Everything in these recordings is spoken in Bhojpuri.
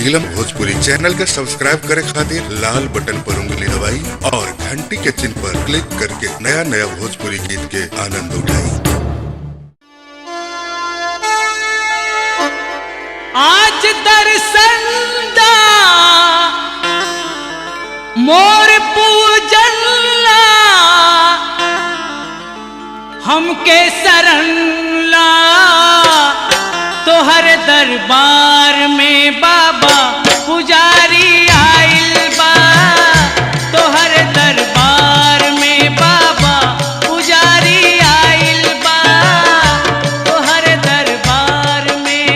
नीलम भोजपुरी चैनल के सब्सक्राइब करे खातिर लाल बटन पर उंगली दबाई और घंटी के चिन्ह पर क्लिक करके नया नया भोजपुरी गीत के आनंद उठाई। आज दर्शन दा मोर पूजन ला हमके शरण ला तोहर दरबार में बाबा पुजारी आइल बा। तोहर दरबार में बाबा पुजारी आइल बा। तोहर दरबार में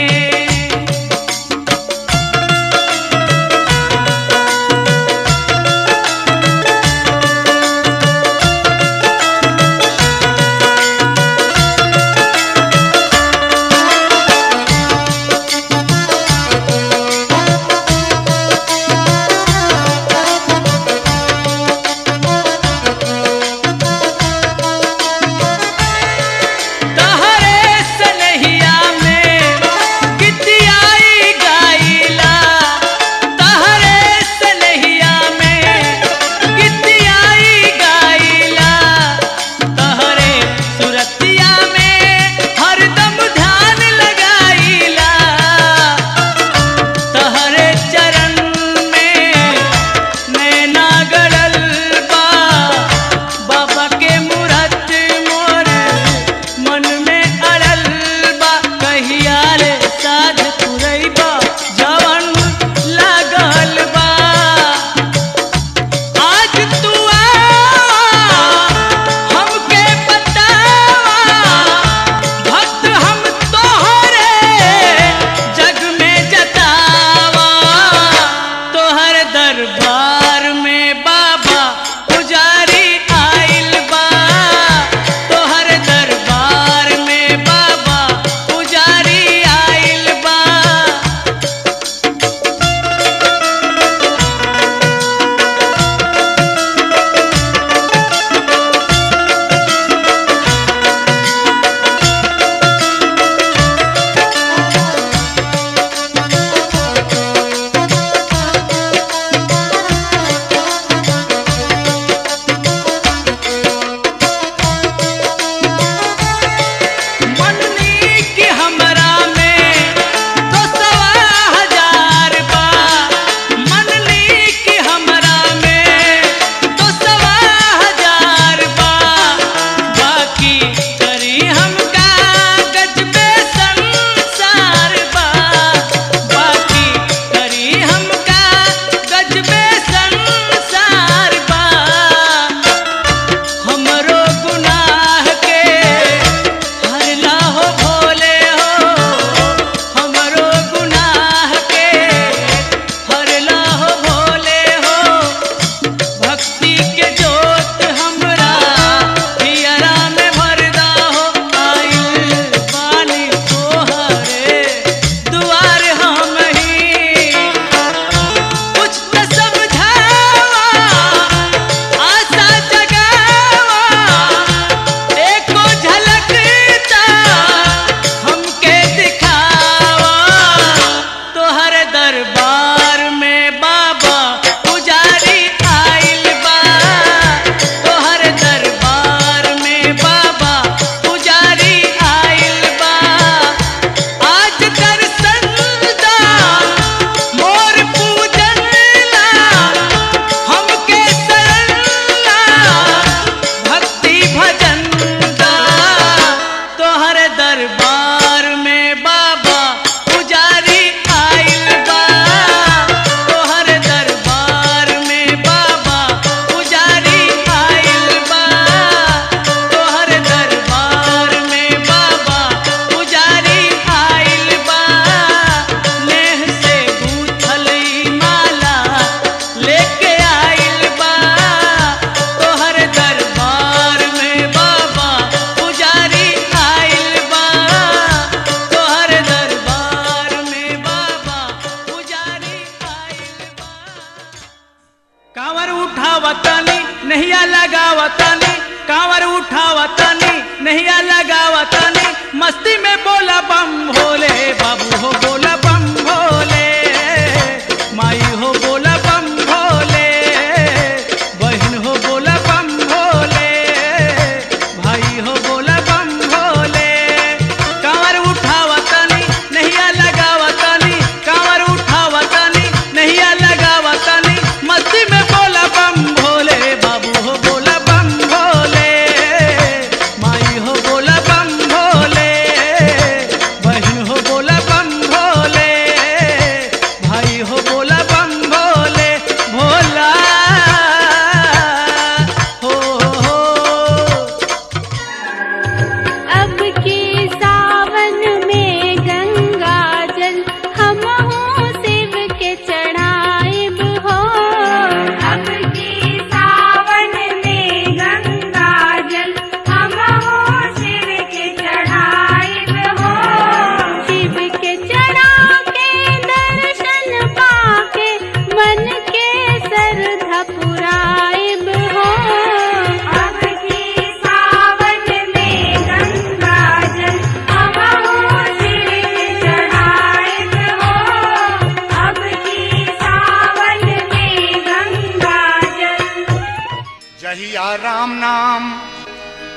जहिया राम नाम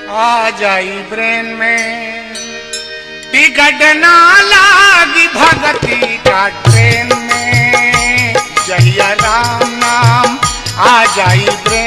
आ जाई ब्रेन में, टिकट ना लागी भगती का ट्रेन में। जहिया राम नाम आ जाई ब्रेन